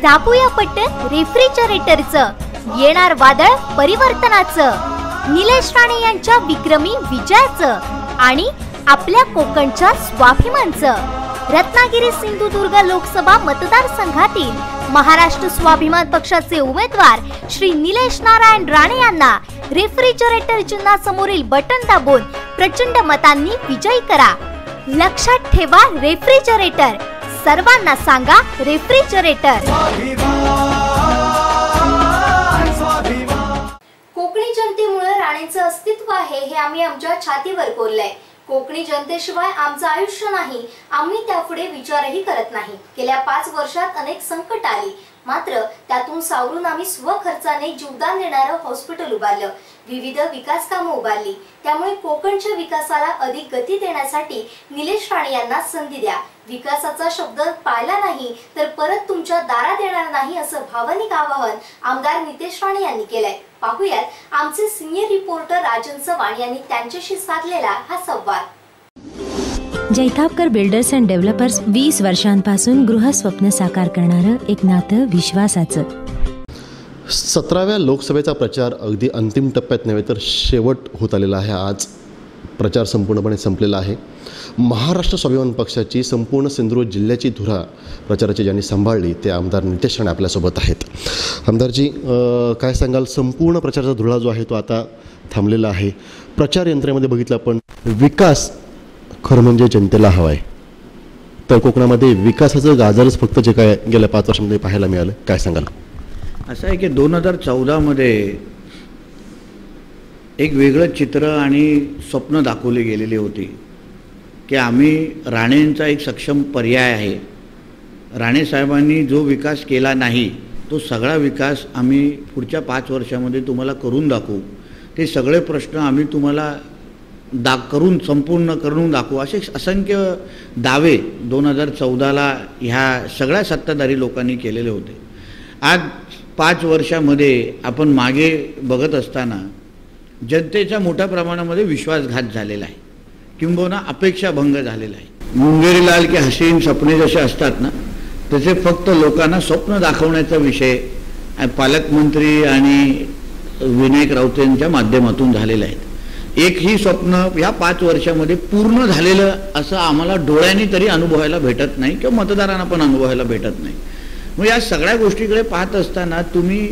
दाबूया button रेफ्रिजरेटरचं, येणार वादळ परिवर्तनाचं, निलेश राणे यांच्या विक्रमी विजयाचं आणि आपल्या कोकणच्या स्वाभिमानचं। रत्नागिरी सिंधुदुर्ग लोकसभा मतदारसंघातील महाराष्ट्र स्वाभिमान पक्षाचे उमेदवार श्री निलेश नारायण राणे यांना रेफ्रिजरेटर चिन्हासमोरील बटन दाबून प्रचंड मतांनी विजयी करा। लक्षात ठेवा, रेफ्रिजरेटर, सर्वांना सांगा रेफ्रिजरेटर। कोकणी जनतेमुळे राणेंचं अस्तित्व आहे हे आम्ही आमच्या छातीवर कोरलंय। कोकणी जनतेशिवाय आमचं आयुष्य नाही, आम्ही त्यापुढे विचारही करत नाही। गेल्या 5 वर्षात अनेक संकट आली, मात्र त्यातून सावरून आम्ही स्वखर्चाने जीवदान देणारं हॉस्पिटल उभारलं, विविध विकास कामं उभारली। त्यामुळे कोकणच्या विकासाला अधिक गती देण्यासाठी निलेश राणे यांना संधी द्या। विकासाचा शब्द पाळला नाही तर परत तुमच्या दारात येणार नाही असं भावनिक आवाहन आमदार नितेश राणे यांनी केलंय। पाहूयात आमचे सिनियर रिपोर्टर राजन चव्हाण यांनी त्यांच्याशी साधलेला हा संवाद। जैतापकर बिल्डर्स अँड डेव्हलपर्स 20 वर्षांपासून गृहस्वप्न साकार करणारं एक नातं विश्वासाचं। 17व्या लोकसभेचा प्रचार अगदी अंतिम टप्प्यात नव्हे तर शेवट होत आलेला आहे। आज प्रचार संपूर्णपणे संपलेला आहे। महाराष्ट्र स्वाभिमान पक्षाची संपूर्ण सिंधुदुर्ग जिल्ह्याची धुरा प्रचाराची ज्यांनी सांभाळली ते आमदार नितेश राणे आपल्यासोबत आहेत। आमदारजी, काय सांगाल, संपूर्ण प्रचाराचा धुरा जो आहे तो आता थांबलेला आहे। प्रचार यंत्रणेमध्ये बघितलं आपण, विकास खरं म्हणजे जनतेला हवा आहे, तर कोकणामध्ये विकासाचं गाजरच फक्त जे काय गेल्या 5 वर्षांमध्ये पाहायला मिळालं, काय सांगाल? असं आहे की 2014मध्ये एक वेगळं चित्र आणि स्वप्न दाखवले गेलेले होते की आम्ही राणेंचा एक सक्षम पर्याय आहे। राणे साहेबांनी जो विकास केला नाही तो सगळा विकास आम्ही पुढच्या 5 वर्षामध्ये तुम्हाला करून दाखवू, ते सगळे प्रश्न आम्ही तुम्हाला संपूर्ण करून दाखवू, असे असंख्य दावे 2014ला ह्या सगळ्या सत्ताधारी लोकांनी केलेले होते। आज 5 वर्षामध्ये आपण मागे बघत असताना जनतेचा मोठ्या प्रमाणामध्ये विश्वासघात झालेला आहे, किंबहुना अपेक्षाभंग झालेला आहे। मुंगेरीलाल के हसीन सपने जसे असतात ना, तसे फक्त लोकांना स्वप्न दाखवण्याचा विषय पालकमंत्री आणि विनायक राऊतांच्या माध्यमातून झालेले आहेत। एकही स्वप्न या 5 वर्षामध्ये पूर्ण झालेलं असं आम्हाला डोळ्यांनी तरी अनुभवायला भेटत नाही किंवा मतदारांना पण अनुभवायला भेटत नाही। मग या सगळ्या गोष्टीकडे पाहत असताना तुम्ही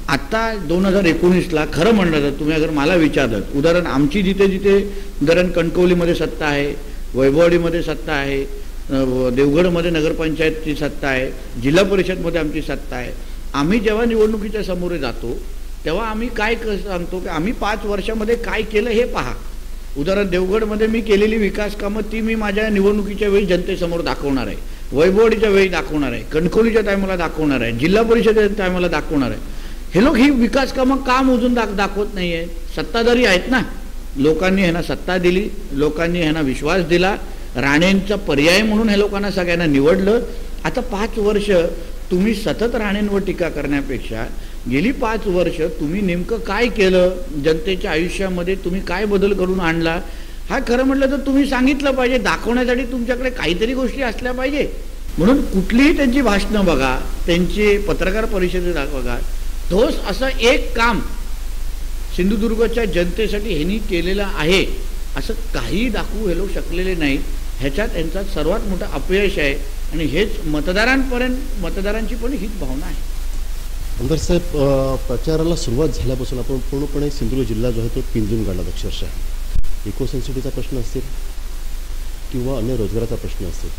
आत्ता 2019ला खरं म्हणलं तर तुम्ही अगर मला विचारलं, उदाहरण आमची जिथे जिथे उदाहरण कणकवलीमध्ये सत्ता आहे, वैभववाडीमध्ये सत्ता आहे, देवगडमध्ये नगरपंचायतची सत्ता आहे, जिल्हा परिषदमध्ये आमची सत्ता आहे। आम्ही जेव्हा निवडणुकीच्या समोर जातो तेव्हा आम्ही काय सांगतो की आम्ही 5 वर्षामध्ये काय केलं हे पहा। उदाहरण देवगडमध्ये मी केलेली विकास कामं ती मी माझ्या निवडणुकीच्या वेळी जनतेसमोर दाखवणार आहे, वैभववाडीच्या वेळी दाखवणार आहे, कणकवलीच्या टायमाला दाखवणार आहे, जिल्हा परिषदेच्या टायमाला दाखवणार आहे। हे लोक ही विकास कामं का मोजून दाखवत नाही आहे? सत्ताधारी आहेत ना, लोकांनी ह्यांना सत्ता दिली, लोकांनी ह्यांना विश्वास दिला, राणेंचा पर्याय म्हणून हे लोकांना सगळ्यांना निवडलं। आता 5 वर्ष तुम्ही सतत राणेंवर टीका करण्यापेक्षा गेली 5 वर्ष तुम्ही नेमकं काय केलं, जनतेच्या आयुष्यामध्ये तुम्ही काय बदल घडवून आणला, हा खरं म्हटलं तर तुम्ही सांगितलं पाहिजे। दाखवण्यासाठी तुमच्याकडे काहीतरी गोष्टी असल्या पाहिजे। म्हणून कुठलीही त्यांची भाषणं बघा, त्यांची पत्रकार परिषदेत बघा, ठोस असं एक काम सिंधुदुर्गच्या जनतेसाठी ह्यांनी केलेलं आहे असं काही दाखवू हे लोक शकलेले नाही। ह्याच्यात यांचा सर्वात मोठं अपयश आहे आणि हेच मतदारांची पण हीच भावना आहे। आमदार साहेब, प्रचाराला सुरुवात झाल्यापासून आपण पूर्णपणे सिंधुदुर्ग जिल्हा जो आहे तो पिंजून काढला। अक्षरशः इको सेन्सिटिव्हिटीचा प्रश्न असेल किंवा अन्य रोजगाराचा प्रश्न असेल,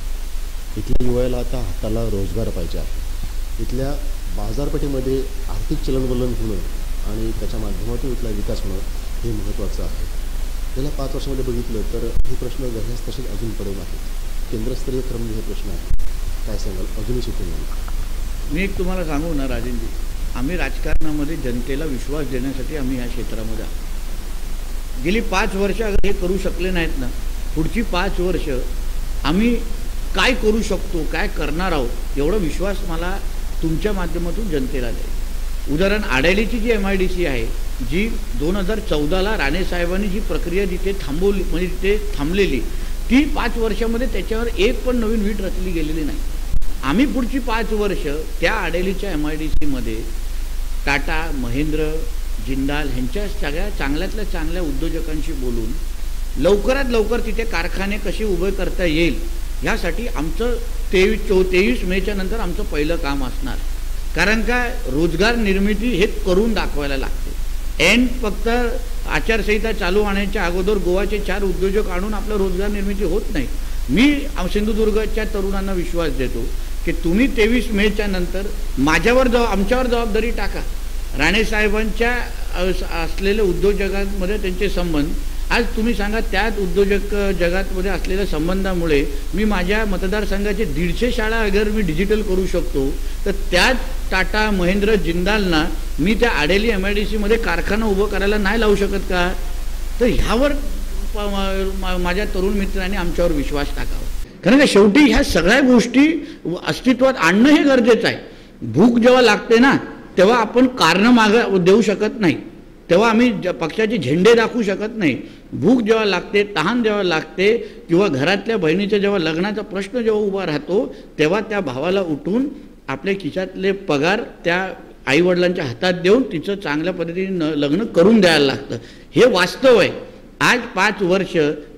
इथल्या युवाला आता हाताला रोजगार पाहिजे आहे। इथल्या बाजारपेठेमध्ये आर्थिक चलनवलन होणं आणि त्याच्या माध्यमातून इथला विकास होणं हे महत्त्वाचं आहे। गेल्या 5 वर्षामध्ये बघितलं तर हे प्रश्न जगास तसेच अजून पडून आहेत। केंद्रस्तरीय क्रम हे प्रश्न आहे, काय सांगाल अजूनही सुटून नाही? मी एक तुम्हाला सांगू ना राजेंजी, आम्ही राजकारणामध्ये जनतेला विश्वास देण्यासाठी आम्ही ह्या क्षेत्रामध्ये आहोत। गेली 5 वर्ष अगर हे करू शकले नाहीत ना, पुढची 5 वर्ष आम्ही काय करू शकतो, काय करणार आहोत एवढा विश्वास मला तुमच्या माध्यमातून जनतेला द्यायचा। उदाहरण आडेलीची जी MIDC आहे, जी 2014ला राणे साहेबांनी जी प्रक्रिया जिथे थांबवली म्हणजे तिथे थांबलेली, ती 5 वर्षामध्ये त्याच्यावर एक पण नवीन वीट रचली गेलेली नाही। आम्ही पुढची 5 वर्ष त्या आडेलीच्या MIDCमध्ये टाटा, महिंद्र, जिंदाल ह्यांच्या सगळ्या चांगल्यातल्या चांगल्या उद्योजकांशी बोलून लवकरात लवकर तिथे कारखाने कसे उभे करता येईल ह्यासाठी आमचं 23 मेच्या नंतर आमचं पहिलं काम असणार. कारण काय, रोजगार निर्मिती हे करून दाखवायला लागते. फक्त आचारसंहिता चालू होण्याच्या अगोदर गोवाचे 4 उद्योजक आणून आपलं रोजगार निर्मिती होत नाही. मी सिंधुदुर्गच्या तरुणांना विश्वास देतो की तुम्ही 23 मेच्या नंतर आमच्यावर जबाबदारी टाका. राणेसाहेबांच्या असलेल्या उद्योजकांमध्ये त्यांचे संबंध, आज तुम्ही सांगा त्याच उद्योजक जगातमध्ये असलेल्या संबंधामुळे मी माझ्या मतदारसंघाचे 150 शाळा अगर मी डिजिटल करू शकतो, तर त्याच टाटा, महिंद्र, जिंदालना मी त्या आडेली MIDCमध्ये कारखाना उभं करायला नाही लावू शकत का? तर ह्यावर माझ्या तरुण मित्रांनी आमच्यावर विश्वास टाकावा. कारण का शेवटी ह्या सगळ्या गोष्टी अस्तित्वात आणणं हे गरजेचं आहे. भूक जेव्हा लागते ना तेव्हा आपण कारणं मागं देऊ शकत नाही, तेव्हा आम्ही पक्षाचे झेंडे दाखवू शकत नाही. भूक जेव्हा लागते, तहान जेव्हा लागते, किंवा घरातल्या बहिणीच्या जेव्हा लग्नाचा प्रश्न जेव्हा उभा राहतो, तेव्हा त्या भावाला उठून आपल्या खिशातले पगार त्या आईवडिलांच्या हातात देऊन तिचं चांगल्या पद्धतीने लग्न करून द्यायला लागतं. हे वास्तव आहे. आज 5 वर्ष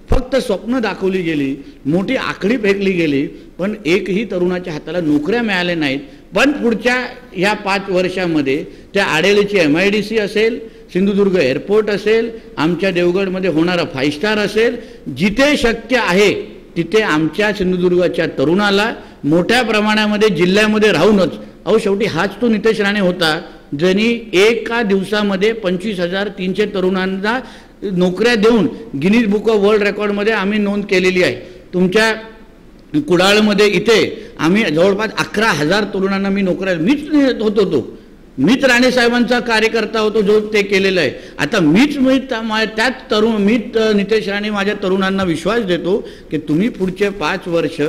फक्त स्वप्न दाखवली गेली, मोठी आकडी फेकली गेली, पण एकही तरुणाच्या हाताला नोकऱ्या मिळाल्या नाहीत. पण पुढच्या ह्या 5 वर्षामध्ये त्या आडेलीची MIDC असेल, सिंधुदुर्ग एअरपोर्ट असेल, आमच्या देवगडमध्ये होणारा 5 स्टार असेल, जिथे शक्य आहे तिथे आमच्या सिंधुदुर्गाच्या तरुणाला मोठ्या प्रमाणामध्ये जिल्ह्यामध्ये राहूनच, शेवटी हाच तो नितेश राणे होता ज्यांनी एका दिवसामध्ये 25,300 तरुणांना नोकऱ्या देऊन गिनीज बुक ऑफ वर्ल्ड रेकॉर्डमध्ये आम्ही नोंद केलेली आहे. तुमच्या कुडाळमध्ये इथे आम्ही जवळपास 11,000 तरुणांना मी नोकऱ्या मीच राणेसाहेबांचा कार्यकर्ता होतो जो ते केलेलं आहे. आता मीच नितेश राणे माझ्या तरुणांना विश्वास देतो की तुम्ही पुढचे 5 वर्ष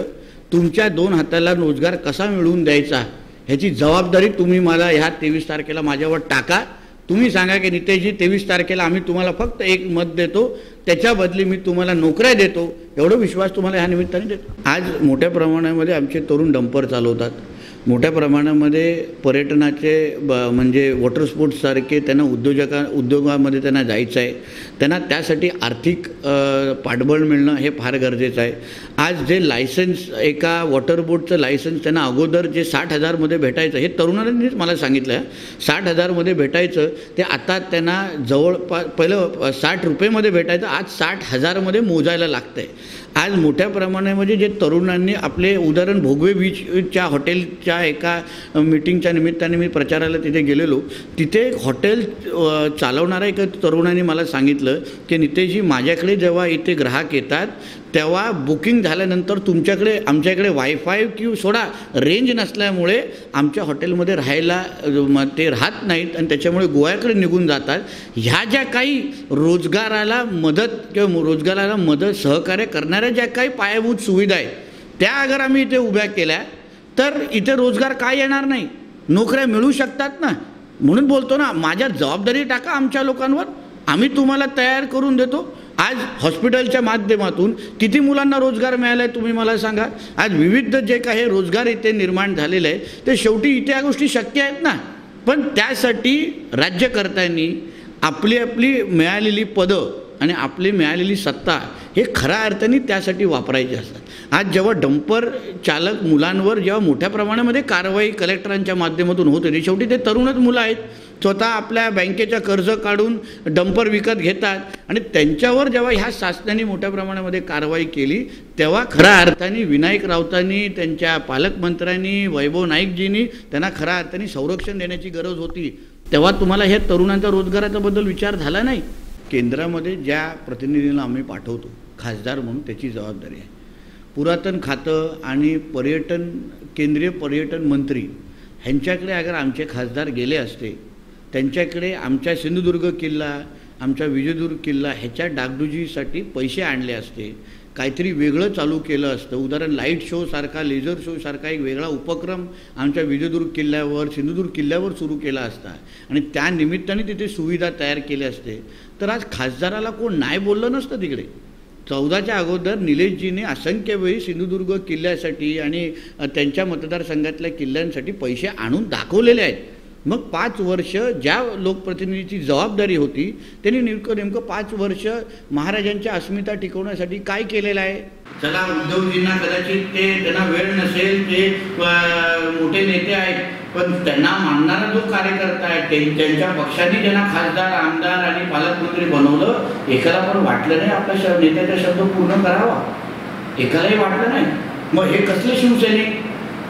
तुमच्या 2 हाताला रोजगार कसा मिळवून द्यायचा ह्याची जबाबदारी तुम्ही मला ह्या 23 तारखेला माझ्यावर टाका. तुम्ही सांगा की नितेशजी 23 तारखेला आम्ही तुम्हाला फक्त 1 मत देतो, त्याच्या बदली मी तुम्हाला नोकऱ्या देतो, एवढा विश्वास तुम्हाला ह्या निमित्ताने देतो. आज मोठ्या प्रमाणामध्ये आमचे तरुण डंपर चालवतात. मोठ्या प्रमाणामध्ये पर्यटनाचे म्हणजे वॉटर स्पोर्ट्ससारखे त्यांना उद्योगामध्ये त्यांना जायचं आहे. त्यांना त्यासाठी आर्थिक पाठबळ मिळणं हे फार गरजेचं आहे. आज जे लायसन्स, एका वॉटर बोटचं लायसन्स त्यांना अगोदर जे 60,000मध्ये भेटायचं, हे तरुणांनीच मला सांगितलं, 60,000मध्ये भेटायचं ते आता त्यांना जवळपास पहिलं 60 रुपयेमध्ये भेटायचं, आज 60,000मध्ये मोजायला लागतं आहे. आज मोठ्या प्रमाणामध्ये जे तरुणांनी आपले उदाहरण भोगवे बीचच्या हॉटेलच्या एका मीटिंगच्या निमित्ताने मी प्रचाराला तिथे गेलेलो, तिथे हॉटेल चालवणाऱ्या एका तरुणाने मला सांगितलं की नितेशजी माझ्याकडे जेव्हा इथे ग्राहक येतात तेव्हा बुकिंग झाल्यानंतर तुमच्याकडे आमच्याकडे वायफाय किंवा सोडा रेंज नसल्यामुळे आमच्या हॉटेलमध्ये राहायला ते राहत नाहीत आणि त्याच्यामुळे गोव्याकडे निघून जातात. ह्या ज्या काही रोजगाराला मदत सहकार्य करणाऱ्या ज्या काही पायाभूत सुविधा आहेत त्या अगर आम्ही इथे उभ्या केल्या तर इथे रोजगार काय येणार नाही, नोकऱ्या मिळू शकतात ना. म्हणून बोलतो ना, माझ्या जबाबदारी टाका आमच्या लोकांवर, आम्ही तुम्हाला तयार करून देतो. आज हॉस्पिटलच्या माध्यमातून किती मुलांना रोजगार मिळाला आहे तुम्ही मला सांगा. आज विविध जे काही रोजगार इथे निर्माण झालेले आहे ते शेवटी इथे या गोष्टी शक्य आहेत ना. पण त्यासाठी राज्यकर्त्यांनी आपली मिळालेली पदं आणि आपली मिळालेली सत्ता हे खऱ्या अर्थाने त्यासाठी वापरायचे असतात. आज जेव्हा डंपर चालक मुलांवर जेव्हा मोठ्या प्रमाणामध्ये कारवाई कलेक्टरांच्या माध्यमातून होते, ते शेवटी ते तरुणच मुलं आहेत, स्वतः आपल्या बँकेच्या कर्ज काढून डंपर विकत घेतात आणि त्यांच्यावर जेव्हा ह्या शासनाने मोठ्या प्रमाणामध्ये कारवाई केली तेव्हा खऱ्या अर्थाने विनायक राऊतांनी, त्यांच्या पालकमंत्र्यांनी, वैभव नाईकजींनी त्यांना खऱ्या अर्थाने संरक्षण देण्याची गरज होती. तेव्हा तुम्हाला ह्या तरुणांच्या रोजगाराच्याबद्दल विचार झाला नाही. केंद्रामध्ये ज्या प्रतिनिधींना आम्ही पाठवतो खासदार म्हणून त्याची जबाबदारी आहे. पुरातन खातं आणि केंद्रीय पर्यटन मंत्री ह्यांच्याकडे अगर आमचे खासदार गेले असते, त्यांच्याकडे आमच्या सिंधुदुर्ग किल्ला, आमच्या विजयदुर्ग किल्ला ह्याच्या डागडुजीसाठी पैसे आणले असते, काहीतरी वेगळं चालू केलं असतं. उदाहरण लाईट शो सारखा, लेझर शो सारखा एक वेगळा उपक्रम आमच्या विजयदुर्ग किल्ल्यावर, सिंधुदुर्ग किल्ल्यावर सुरू केला असता आणि त्या निमित्ताने तिथे सुविधा तयार केल्या असते तर आज खासदाराला कोण नाही बोललं नसतं. तिकडे 14च्या अगोदर निलेशजीने असंख्य वेळी सिंधुदुर्ग किल्ल्यासाठी आणि त्यांच्या मतदारसंघातल्या किल्ल्यांसाठी पैसे आणून दाखवलेले आहेत. मग 5 वर्ष ज्या लोकप्रतिनिधीची जबाबदारी होती त्यांनी नेमकं 5 वर्ष महाराजांच्या अस्मिता टिकवण्यासाठी काय केलेलं आहे? चला, उद्धवजींना कदाचित त्यांना वेळ नसेल, ते मोठे नेते आहेत, पण त्यांना मानणारा जो कार्यकर्ता आहे, त्यांच्या पक्षाने ज्यांना खासदार, आमदार आणि पालकमंत्री बनवलं, एकाला पण वाटलं नाही आपल्या नेत्याचा शब्द पूर्ण करावा, एकालाही वाटलं नाही. मग हे कसले शिवसैनिक?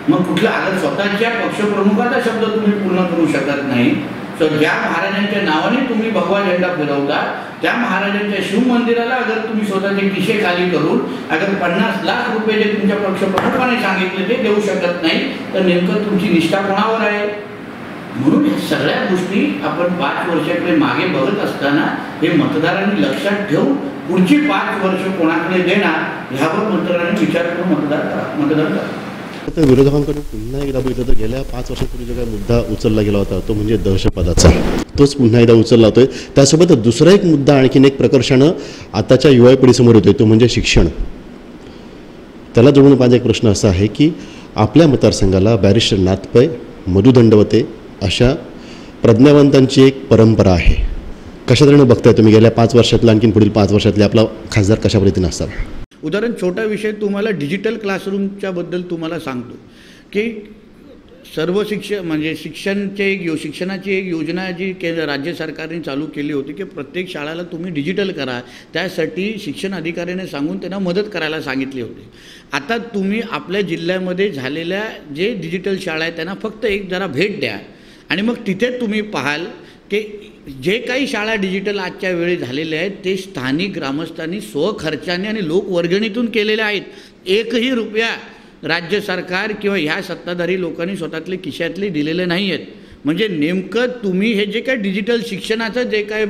मग कुठला? आता स्वतःच्या पक्षप्रमुखाचा शब्द तुम्ही पूर्ण करू शकत नाही. तर ज्या महाराजांच्या नावाने तुम्ही भगवा झेंडा फिरवता, त्या महाराजांच्या शिवमंदिराला अगर तुम्ही स्वतःचे खिशे खाली करून अगर 50 लाख रुपये जे तुमच्या पक्षप्रमुखाने सांगितले ते देऊ शकत नाही, तर नेमकं तुमची निष्ठा कोणावर आहे? म्हणून या सगळ्या गोष्टी आपण 5 वर्षाकडे मागे बघत असताना हे मतदारांनी लक्षात ठेवून पुढची 5 वर्ष कोणाकडे देणार ह्यावर मतदारांनी विचार करून मतदान करा. तर विरोधकांकडून पुन्हा एकदा बघितलं तर गेल्या 5 वर्षापूर्वी जो काही मुद्दा उचलला गेला होता तो म्हणजे दहशतवादाचा, तोच पुन्हा एकदा उचलला होतोय. त्यासोबत दुसरा एक मुद्दा आणखीन एक प्रकर्षानं आताच्या युवा पिढीसमोर येतोय, तो म्हणजे शिक्षण. त्याला जोडून माझा एक प्रश्न असा आहे की आपल्या मतदारसंघाला बॅरिस्टर नाथ पै, मधु दंडवते अशा प्रज्ञावंतांची एक परंपरा आहे. कशा तऱ्हेने बघताय तुम्ही गेल्या 5 वर्षातला आणखीन पुढील 5 वर्षातले आपला खासदार कशा पद्धतीने असावा? उदाहरण, छोटा विषय तुम्हाला डिजिटल क्लासरूमच्या बद्दल तुम्हाला सांगतो की सर्व शिक्षणाची एक योजना जी राज्य सरकारने चालू केली होती की प्रत्येक शाळेला तुम्ही डिजिटल करा, त्यासाठी शिक्षण अधिकाऱ्याने सांगून त्यांना मदत करायला सांगितली होती. आता तुम्ही आपल्या जिल्ह्यामध्ये झालेल्या जे डिजिटल शाळा आहेत त्यांना फक्त एक जरा भेट द्या आणि मग तिथे तुम्ही पाहाल की जे काही शाळा डिजिटल आजच्या वेळी झालेल्या आहेत ते स्थानिक ग्रामस्थांनी स्वखर्चाने आणि लोकवर्गणीतून केलेल्या आहेत. 1ही रुपया राज्य सरकार किंवा ह्या सत्ताधारी लोकांनी स्वतःतले खिशातले दिलेले नाही आहेत. म्हणजे नेमकं तुम्ही हे जे काय डिजिटल शिक्षणाचं जे काय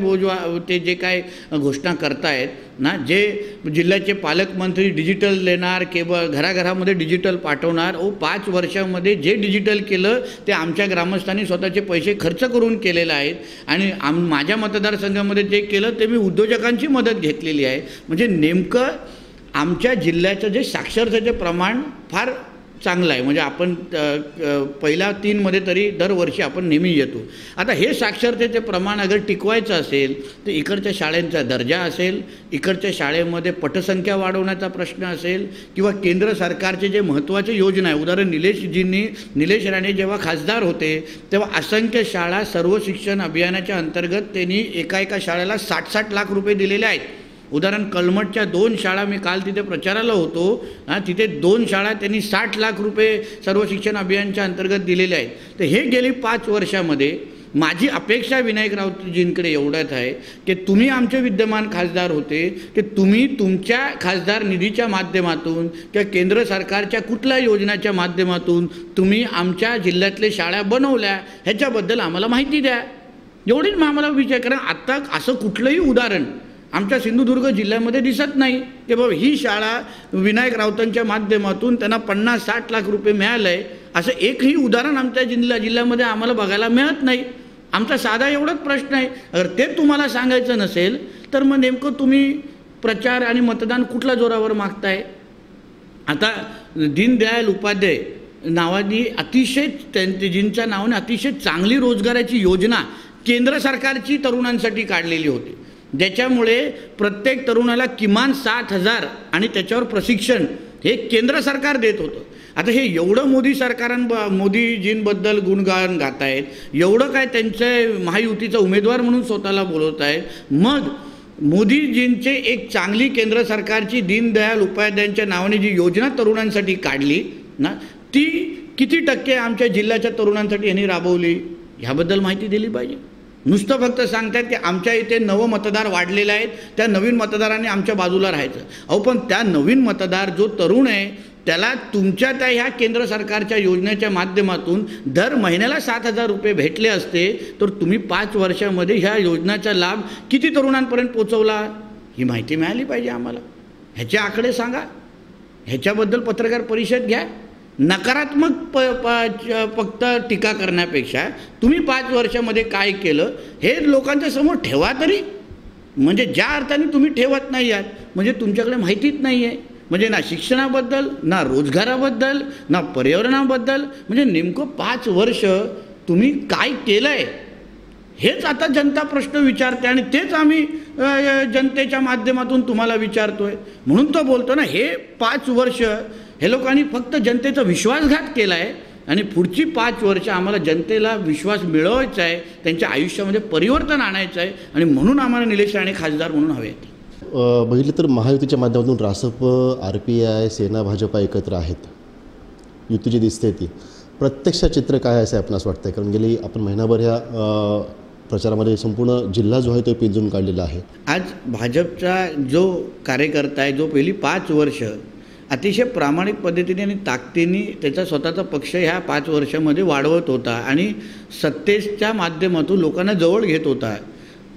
ते जे काय घोषणा करतायत ना, जे जिल्ह्याचे पालकमंत्री डिजिटल देणार, केवळ घराघरामध्ये डिजिटल पाठवणार, 5 वर्षामध्ये जे डिजिटल केलं ते आमच्या ग्रामस्थांनी स्वतःचे पैसे खर्च करून केलेलं आहेत आणि माझ्या मतदारसंघामध्ये जे केलं ते मी उद्योजकांची मदत घेतलेली आहे. म्हणजे नेमकं आमच्या जिल्ह्याचं जे साक्षरतेचे प्रमाण फार चांगलं आहे. म्हणजे आपण पहिल्या 3मध्ये तरी दरवर्षी आपण नेहमी येतो. आता हे साक्षरतेचे प्रमाण अगर टिकवायचं असेल तर इकडच्या शाळेंचा दर्जा असेल, इकडच्या शाळेमध्ये पटसंख्या वाढवण्याचा प्रश्न असेल किंवा केंद्र सरकारचे जे महत्त्वाचे योजना आहे. उदाहरण, निलेश राणे जेव्हा खासदार होते तेव्हा असंख्य शाळा सर्व शिक्षण अभियानाच्या अंतर्गत त्यांनी एका शाळेला 60 लाख रुपये दिलेले आहेत. उदाहरण, कलमठच्या 2 शाळा, मी काल तिथे प्रचाराला होतो, तिथे 2 शाळा त्यांनी 60 लाख रुपये सर्व शिक्षण अभियानाच्या अंतर्गत दिलेले आहेत. तर हे गेली 5 वर्षामध्ये माझी अपेक्षा विनायक राऊतजींकडे एवढ्याच आहे की तुम्ही आमचे विद्यमान खासदार होते की तुम्ही तुमच्या खासदार निधीच्या माध्यमातून किंवा केंद्र सरकारच्या कुठल्या योजनेच्या माध्यमातून तुम्ही आमच्या जिल्ह्यातले शाळा बनवल्या ह्याच्याबद्दल आम्हाला माहिती द्या. एवढीच आम्हाला विचार करा. आत्ता असं कुठलंही उदाहरण आमच्या सिंधुदुर्ग जिल्ह्यामध्ये दिसत नाही की बाबा ही शाळा विनायक राऊतांच्या माध्यमातून त्यांना 50-60 लाख रुपये मिळाले आहे, असं एकही उदाहरण आमच्या जिल्ह्यामध्ये आम्हाला बघायला मिळत नाही. आमचा साधा एवढाच प्रश्न आहे. अगर ते तुम्हाला सांगायचं नसेल तर मग नेमकं तुम्ही प्रचार आणि मतदान कुठल्या जोरावर मागताय? आता दीनदयाल उपाध्याय नावानी अतिशय जिंच्या नावाने अतिशय चांगली रोजगाराची योजना केंद्र सरकारची तरुणांसाठी काढलेली होती, ज्याच्यामुळे प्रत्येक तरुणाला किमान 7,000 आणि त्याच्यावर प्रशिक्षण हे केंद्र सरकार देत होतं. आता हे एवढं मोदीजींबद्दल गुणगान गात आहेत, एवढं काय त्यांचे महायुतीचा उमेदवार म्हणून स्वतःला बोलवत आहेत. मग मोदीजींचे एक चांगली केंद्र सरकारची दीनदयाल उपाध्यायांच्या नावाने जी योजना तरुणांसाठी काढली ना, ती किती टक्के आमच्या जिल्ह्याच्या तरुणांसाठी यांनी राबवली ह्याबद्दल माहिती दिली पाहिजे. नुसतं फक्त सांगतात की आमच्या इथे नवं मतदार वाढलेले आहेत, त्या नवीन मतदारांनी आमच्या बाजूला राहायचं. अहो पण त्या नवीन मतदार जो तरुण आहे त्याला तुमच्या त्या ह्या केंद्र सरकारच्या योजनेच्या माध्यमातून दर महिन्याला 7,000 रुपये भेटले असते तर तुम्ही 5 वर्षामध्ये ह्या योजनेचा लाभ किती तरुणांपर्यंत पोचवला ही माहिती मिळाली पाहिजे आम्हाला. ह्याचे आकडे सांगा, ह्याच्याबद्दल पत्रकार परिषद घ्या. नकारात्मक फक्त टीका करण्यापेक्षा तुम्ही 5 वर्षामध्ये काय केलं हे लोकांच्या समोर ठेवा तरी. म्हणजे ज्या अर्थाने तुम्ही ठेवत नाही आहात म्हणजे तुमच्याकडे माहितीच नाही आहे. म्हणजे ना शिक्षणाबद्दल, ना रोजगाराबद्दल, ना पर्यावरणाबद्दल, म्हणजे नेमकं 5 वर्ष तुम्ही काय केलं आहे हेच आता जनता प्रश्न विचारते आणि तेच आम्ही जनतेच्या माध्यमातून तुम्हाला विचारतोय. म्हणून तो बोलतो ना, हे 5 वर्ष हे लोकांनी फक्त जनतेचा विश्वासघात केला आहे आणि पुढची 5 वर्ष आम्हाला जनतेला विश्वास मिळवायचा आहे, त्यांच्या आयुष्यामध्ये परिवर्तन आणायचं आहे आणि म्हणून आम्हाला निलेश राणे खासदार म्हणून हवे आहेत. बघितलं तर महायुतीच्या माध्यमातून रासप, RPI, सेना, भाजपा एकत्र आहेत. युती जी दिसते ती प्रत्यक्ष चित्र काय आहे असं आपणास वाटतं? कारण गेली आपण महिनाभर ह्या प्रचारामध्ये संपूर्ण जिल्हा जो आहे तो पिंजून काढलेला आहे. आज भाजपचा जो कार्यकर्ता आहे, जो पहिली 5 वर्ष अतिशय प्रामाणिक पद्धतीने आणि ताकदीने त्याचा स्वतःचा पक्ष ह्या 5 वर्षामध्ये वाढवत होता आणि सत्तेच्या माध्यमातून लोकांना जवळ घेत होता,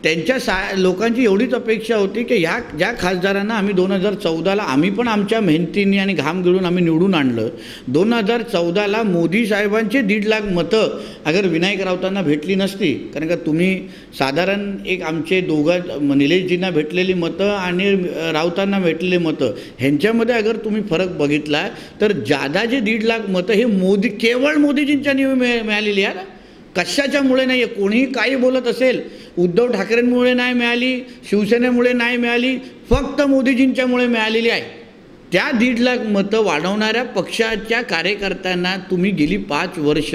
त्यांच्या लोकांची एवढीच अपेक्षा होती की ज्या खासदारांना आम्ही 2014ला आम्ही पण आमच्या मेहनतीने आणि घाम गिळून आम्ही निवडून आणलं, 2014ला मोदी साहेबांचे 1.5 लाख मतं अगर विनायक राऊतांना भेटली नसती, कारण का तुम्ही साधारण एक आमचे निलेशजींना भेटलेली मतं आणि राऊतांना भेटलेली मतं ह्यांच्यामध्ये अगर तुम्ही फरक बघितला तर जादा जे 1.5 लाख मतं हे केवळ मोदीजींच्या मिळालेली आहे. कशाच्यामुळे नाही आहे. कोणीही काही बोलत असेल, उद्धव ठाकरेंमुळे नाही मिळाली, शिवसेनेमुळे नाही मिळाली, फक्त मोदीजींच्यामुळे मिळालेली आहे. त्या 1.5 लाख मतं वाढवणाऱ्या पक्षाच्या कार्यकर्त्यांना तुम्ही गेली 5 वर्ष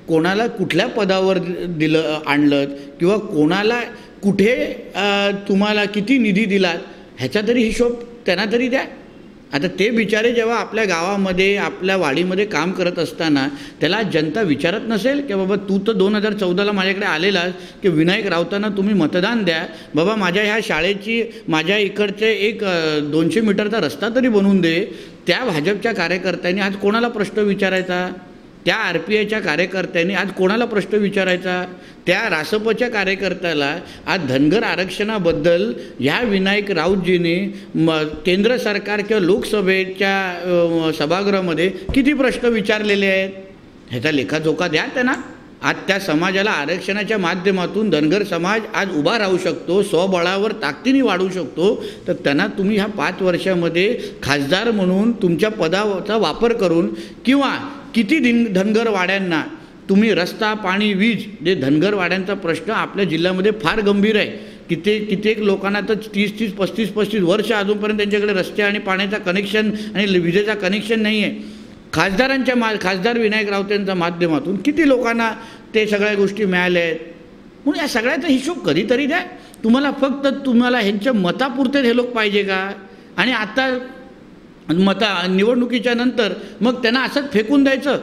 कोणाला कुठल्या पदावर आणलं किंवा कोणाला कुठे तुम्हाला किती निधी दिलात ह्याचा तरी हिशोब त्यांना तरी द्या. आता ते बिचारे जेव्हा आपल्या गावामध्ये आपल्या वाडीमध्ये काम करत असताना त्याला जनता विचारत नसेल की बाबा तू तर 2014ला माझ्याकडे आलेलास की विनायक राऊतांना तुम्ही मतदान द्या, बाबा माझ्या ह्या शाळेची माझ्या इकडचे एक 200 मीटरचा रस्ता तरी बनवून दे. त्या भाजपच्या कार्यकर्त्यांनी आज कोणाला प्रश्न विचारायचा? त्या RPIच्या कार्यकर्त्यांनी आज कोणाला प्रश्न विचारायचा? त्या रासपच्या कार्यकर्त्याला आज धनगर आरक्षणाबद्दल ह्या विनायक राऊतजींनी केंद्र सरकार किंवा लोकसभेच्या सभागृहामध्ये किती प्रश्न विचारलेले आहेत ह्याचा लेखाजोखा द्या त्यांना. आज त्या समाजाला आरक्षणाच्या माध्यमातून धनगर समाज आज उभा राहू शकतो, स्वबळावर ताकदीने वाढू शकतो, तर त्यांना तुम्ही ह्या 5 वर्षामध्ये खासदार म्हणून तुमच्या पदाचा वापर करून किंवा किती धनगर वाड्यांना तुम्ही रस्ता, पाणी, वीज, जे धनगर वाड्यांचा प्रश्न आपल्या जिल्ह्यामध्ये फार गंभीर आहे. कित्येक लोकांना तर 30-30, 35-35 वर्ष अजूनपर्यंत त्यांच्याकडे रस्ते आणि पाण्याचा कनेक्शन आणि विजेचा कनेक्शन नाही आहे. खासदार विनायक राऊतांच्या माध्यमातून किती लोकांना ते सगळ्या गोष्टी मिळाल्या आहेत. म्हणून या सगळ्याचा हिशोब कधीतरी द्या. तुम्हाला ह्यांच्या मतापुरते हे लोक पाहिजे का? आणि आता निवडणुकीच्या नंतर मग त्यांना असंच फेकून द्यायचं,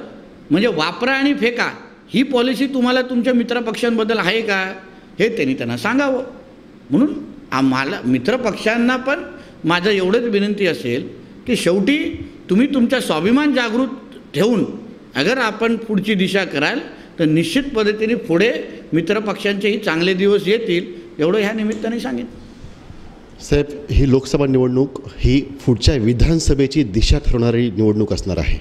म्हणजे वापरा आणि फेका ही पॉलिसी तुम्हाला तुमच्या मित्रपक्षांबद्दल आहे का हे त्यांना सांगावं. म्हणून आम्हाला मित्रपक्षांना पण माझं एवढंच विनंती असेल की शेवटी तुम्ही तुमचा स्वाभिमान जागृत ठेवून अगर आपण पुढची दिशा कराल तर निश्चित पद्धतीने पुढे मित्रपक्षांचेही चांगले दिवस येतील, एवढं ह्या निमित्ताने सांगेन. साहेब, ही लोकसभा निवडणूक ही पुढच्या विधानसभेची दिशा ठरवणारी निवडणूक असणार आहे.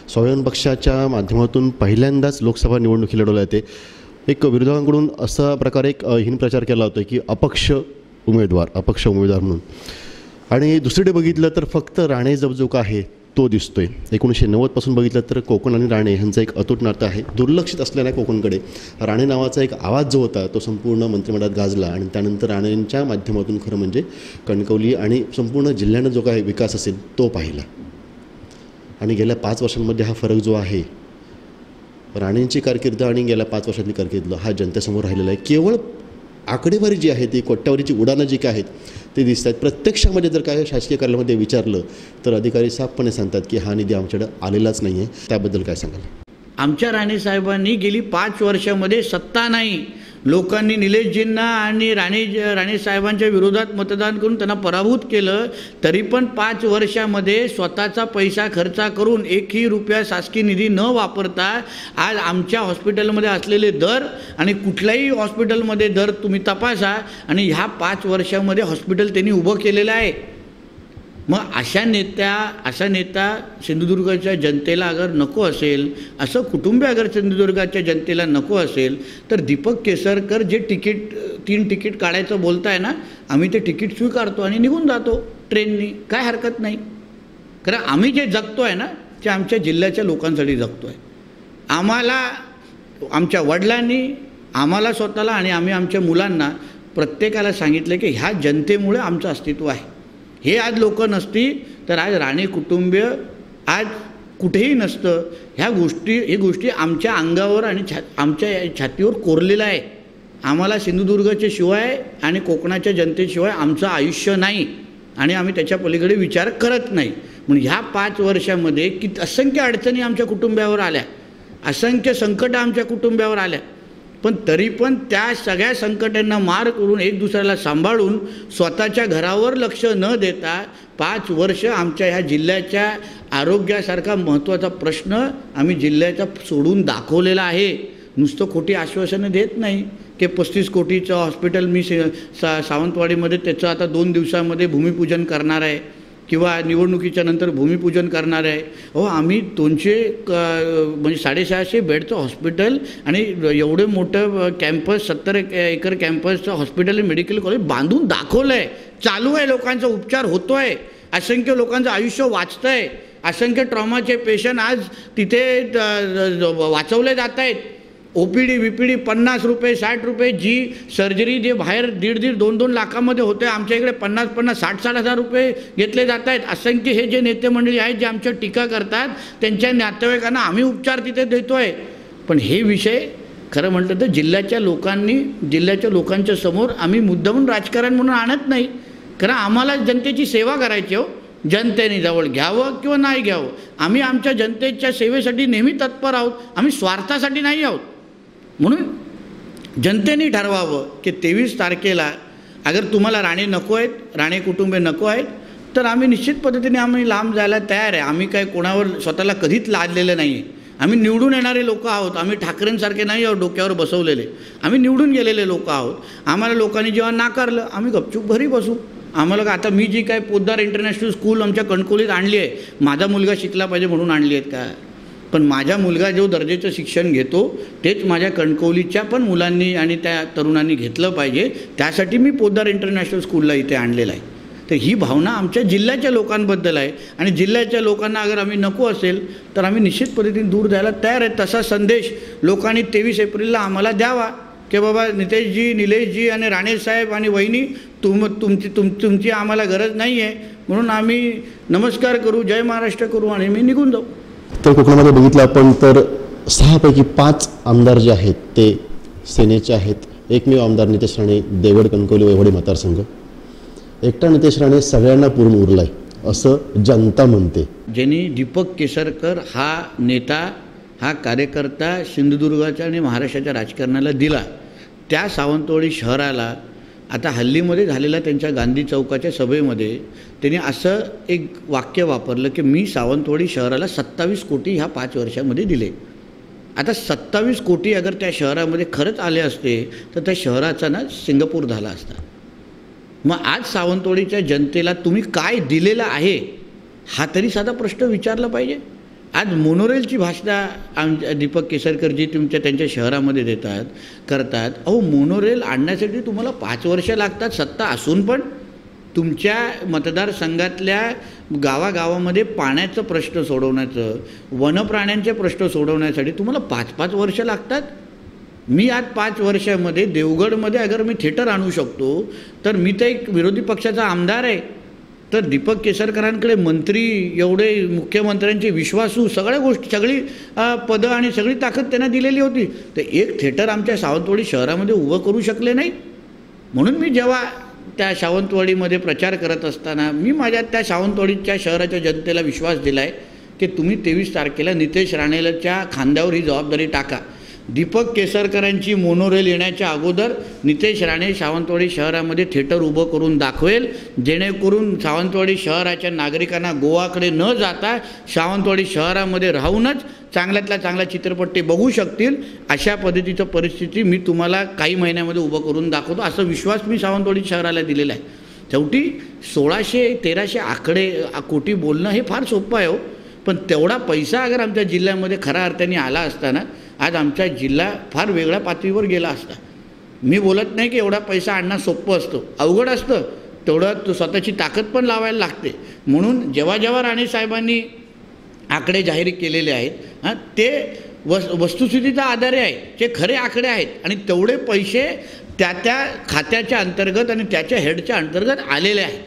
स्वाभिमान पक्षाच्या माध्यमातून पहिल्यांदाच लोकसभा निवडणुकी लढवल्या येते. एक विरोधकांकडून असा प्रकारे एक हिनप्रचार केला होता की अपक्ष उमेदवार म्हणून, आणि दुसरीकडे बघितलं तर फक्त राणे जो आहे तो दिसतोय. 1990पासून बघितलं तर कोकण आणि राणे यांचं एक अतूट नातं आहे. दुर्लक्षित असलेल्या कोकणकडे राणे नावाचा एक आवाज जो होता तो संपूर्ण मंत्रिमंडळात गाजला आणि त्यानंतर राणेंच्या माध्यमातून खरं म्हणजे कणकवली आणि संपूर्ण जिल्ह्यानं जो काही विकास असेल तो पाहिला. आणि गेल्या 5 वर्षांमध्ये हा फरक जो आहे, राणेंची कारकीर्द आणि गेल्या 5 वर्षातली कारकीर्द हा जनतेसमोर राहिलेला आहे. केवळ आकडेवारी जी आहे ती, कोट्यावरीची उडाणं जी काय आहेत ते दिसत आहेत. प्रत्यक्षामध्ये जर काय शासकीय कार्यालयामध्ये विचारलं तर अधिकारी साफपणे सांगतात की हा निधी आमच्याकडे आलेलाच नाही आहे. त्याबद्दल काय सांगाल? आमच्या राणेसाहेबांनी गेली 5 वर्षामध्ये सत्ता नाही, लोकांनी निलेशजींना आणि राणेसाहेबांच्या विरोधात मतदान करून त्यांना पराभूत केलं, तरी पण 5 वर्षामध्ये स्वतःचा पैसा खर्च करून 1ही रुपया शासकीय निधी न वापरता आज आमच्या हॉस्पिटलमध्ये असलेले दर आणि कुठल्याही हॉस्पिटलमध्ये दर तुम्ही तपासा आणि ह्या 5 वर्षामध्ये हॉस्पिटल त्यांनी उभं केलेलं आहे. मग अशा नेता सिंधुदुर्गाच्या जनतेला अगर नको असेल, असं कुटुंबीय अगर सिंधुदुर्गाच्या जनतेला नको असेल, तर दीपक केसरकर जे 3 तिकीट काढायचं बोलताय ना, आम्ही ते तिकीट स्वीकारतो आणि निघून जातो ट्रेननी, काय हरकत नाही. कारण आम्ही जे जगतो आहे ना, ते आमच्या जिल्ह्याच्या लोकांसाठी जगतो आहे. आम्हाला आमच्या वडिलांनी, आम्हाला स्वतःला आणि आम्ही आमच्या मुलांना प्रत्येकाला सांगितलं की ह्या जनतेमुळे आमचं अस्तित्व आहे. हे आज लोक नसती तर आज राणे कुटुंबीय आज कुठेही नसतं. ही गोष्टी आमच्या अंगावर आणि आमच्या छातीवर कोरलेलं आहे. आम्हाला सिंधुदुर्गाच्या शिवाय आणि कोकणाच्या जनतेशिवाय आमचं आयुष्य नाही आणि आम्ही त्याच्या पलीकडे विचार करत नाही. म्हणून ह्या 5 वर्षामध्ये असंख्य अडचणी आमच्या कुटुंबावर आल्या, असंख्य संकटं आमच्या कुटुंबावर आल्या, पण तरी पण त्या सगळ्या संकटांना मार करून एक दुसऱ्याला सांभाळून स्वतःच्या घरावर लक्ष न देता 5 वर्ष आमच्या ह्या जिल्ह्याच्या आरोग्यासारखा महत्त्वाचा प्रश्न आम्ही जिल्ह्याचा सोडून दाखवलेला आहे. नुसतं खोटी आश्वासनं देत नाही की 35 कोटीचं हॉस्पिटल मी सावंतवाडीमध्ये त्याचं आता 2 दिवसामध्ये भूमिपूजन करणार आहे किंवा निवडणुकीच्या नंतर भूमिपूजन करणार आहे. आम्ही 200 म्हणजे 650 बेडचं हॉस्पिटल आणि एवढं मोठं कॅम्पस 70 एकर कॅम्पसचं हॉस्पिटल मेडिकल कॉलेज बांधून दाखवलं आहे. चालू आहे, लोकांचा उपचार होतो आहे, असंख्य लोकांचं आयुष्य वाचतं आहे, असंख्य ट्रॉमाचे पेशंट आज तिथे वाचवले जात आहेत. OPD VPD 50 रुपये 60 रुपये, जी सर्जरी जे बाहेर 1.5-2 लाखामध्ये होते आमच्या इकडे 50 60 हजार रुपये घेतले जात आहेत. असंख्य हे जे नेते मंडळी आहेत जे आमच्या टीका करतात त्यांच्या नातेवाईकांना आम्ही उपचार तिथे देतो आहे. पण हे विषय खरं म्हटलं तर जिल्ह्याच्या लोकांच्या समोर आम्ही मुद्दामून राजकारण म्हणून आणत नाही. कारण आम्हाला जनतेची सेवा करायची हो. जनतेने जवळ घ्यावं किंवा नाही घ्यावं, आम्ही आमच्या जनतेच्या सेवेसाठी नेहमी तत्पर आहोत. आम्ही स्वार्थासाठी नाही आहोत. म्हणून जनतेने ठरवावं की 23 तारखेला अगर तुम्हाला राणे नको आहेत, राणे कुटुंबे नको आहेत, तर आम्ही निश्चित पद्धतीने आम्ही लांब जायला तयार आहे. आम्ही काय कोणावर स्वतःला कधीच लादलेलं नाही आहे. आम्ही निवडून येणारे लोक आहोत. आम्ही ठाकरेंसारखे नाही आहोत डोक्यावर बसवलेले. आम्ही निवडून गेलेले लोक आहोत. आम्हाला लोकांनी जेव्हा नाकारलं आम्ही गपचूप घरी बसू. आम्हाला आता मी जी काय पोद्दार इंटरनॅशनल स्कूल आमच्या कणकवलीत आणली आहे, माझा मुलगा शिकला पाहिजे म्हणून आणली आहेत का? पण माझा मुलगा जो दर्जाचं शिक्षण घेतो तेच माझ्या कणकवलीच्या पण मुलांनी आणि त्या तरुणांनी घेतलं पाहिजे. त्यासाठी मी पोद्दार इंटरनॅशनल स्कूलला इथे आणलेलं आहे. तर ही भावना आमच्या जिल्ह्याच्या लोकांबद्दल आहे आणि जिल्ह्याच्या लोकांना अगर आम्ही नको असेल तर आम्ही निश्चित पद्धतीने दूर द्यायला तयार आहे. तसा संदेश लोकांनी 23 एप्रिलला आम्हाला द्यावा की बाबा नितेशजी, निलेशजी आणि राणेसाहेब आणि वहिनी तुमची आम्हाला गरज नाही आहे, म्हणून आम्ही नमस्कार करू, जय महाराष्ट्र करू आणि मी निघून जाऊ. तर कोकणामध्ये बघितलं आपण तर 6 पैकी 5 आमदार जे आहेत ते सेनेचे आहेत. एकमेव आमदार नितेश राणे, देवगड कणकवली वैभववाडी मतदारसंघ. एकटा नितेश राणे सगळ्यांना पूर्ण उरलाय असं जनता म्हणते. ज्यांनी दीपक केसरकर हा नेता, हा कार्यकर्ता सिंधुदुर्गाच्या आणि महाराष्ट्राच्या राजकारणाला दिला, त्या सावंतवाडी शहराला आता हल्लीमध्ये झालेल्या त्यांच्या गांधी चौकाच्या सभेमध्ये त्यांनी असं एक वाक्य वापरलं की मी सावंतवाडी शहराला 27 कोटी ह्या 5 वर्षामध्ये दिले. आता 27 कोटी अगर त्या शहरामध्ये खरंच आले असते तर त्या शहराचा ना सिंगापूर झाला असता. मग आज सावंतवाडीच्या जनतेला तुम्ही काय दिलेलं आहे हा तरी साधा प्रश्न विचारला पाहिजे. आज मोनोरेलची भाषणं दीपक केसरकरजी त्यांच्या शहरामध्ये करतात. मोनोरेल आणण्यासाठी तुम्हाला 5 वर्ष लागतात सत्ता असून पण. तुमच्या मतदारसंघातल्या गावागावामध्ये पाण्याचं प्रश्न सोडवण्याचं, वनप्राण्यांचे प्रश्न सोडवण्यासाठी तुम्हाला 5-5 वर्ष लागतात. मी आज 5 वर्षामध्ये देवगडमध्ये अगर मी थिएटर आणू शकतो तर मी तर एक विरोधी पक्षाचा आमदार आहे. तर दीपक केसरकरांकडे मंत्री, एवढे मुख्यमंत्र्यांचे विश्वासू, सगळ्या गोष्टी, सगळी पदं आणि सगळी ताकद त्यांना दिलेली होती. तर एक थिएटर आमच्या सावंतवाडी शहरामध्ये उभं करू शकले नाही. म्हणून मी जेव्हा त्या सावंतवाडीमध्ये प्रचार करत असताना मी माझ्या त्या सावंतवाडीच्या शहराच्या जनतेला विश्वास दिला आहे की तुम्ही 23 तारखेला नितेश राणेच्या खांद्यावर ही जबाबदारी टाका. दीपक केसरकरांची मोनोरेल येण्याच्या अगोदर नितेश राणे सावंतवाडी शहरामध्ये थिएटर उभं करून दाखवेल, जेणेकरून सावंतवाडी शहराच्या नागरिकांना गोवाकडे न जाता सावंतवाडी शहरामध्ये राहूनच चांगल्यातला चांगला चित्रपट ते बघू शकतील. अशा पद्धतीचं परिस्थिती मी तुम्हाला काही महिन्यामध्ये उभं करून दाखवतो, असा विश्वास मी सावंतवाडी शहराला दिलेला आहे. शेवटी 1600-1300 आकडे कोटी बोलणं हे फार सोपं आहे हो, पण तेवढा पैसा अगर आमच्या जिल्ह्यामध्ये खऱ्या अर्थाने आला असता ना, आज आमचा जिल्हा फार वेगळ्या पातळीवर गेला असता. मी बोलत नाही की एवढा पैसा आणणं सोपं असतं, अवघड असतं, तेवढं स्वतःची ताकद पण लावायला लागते. म्हणून जेव्हा जेव्हा राणे साहेबांनी आकडे जाहीर केलेले आहेत ते वस्तुस्थितीच्या आधारे आहे, जे खरे आकडे आहेत आणि तेवढे पैसे त्या खात्याच्या अंतर्गत आणि त्याच्या हेडच्या अंतर्गत आलेले आहेत.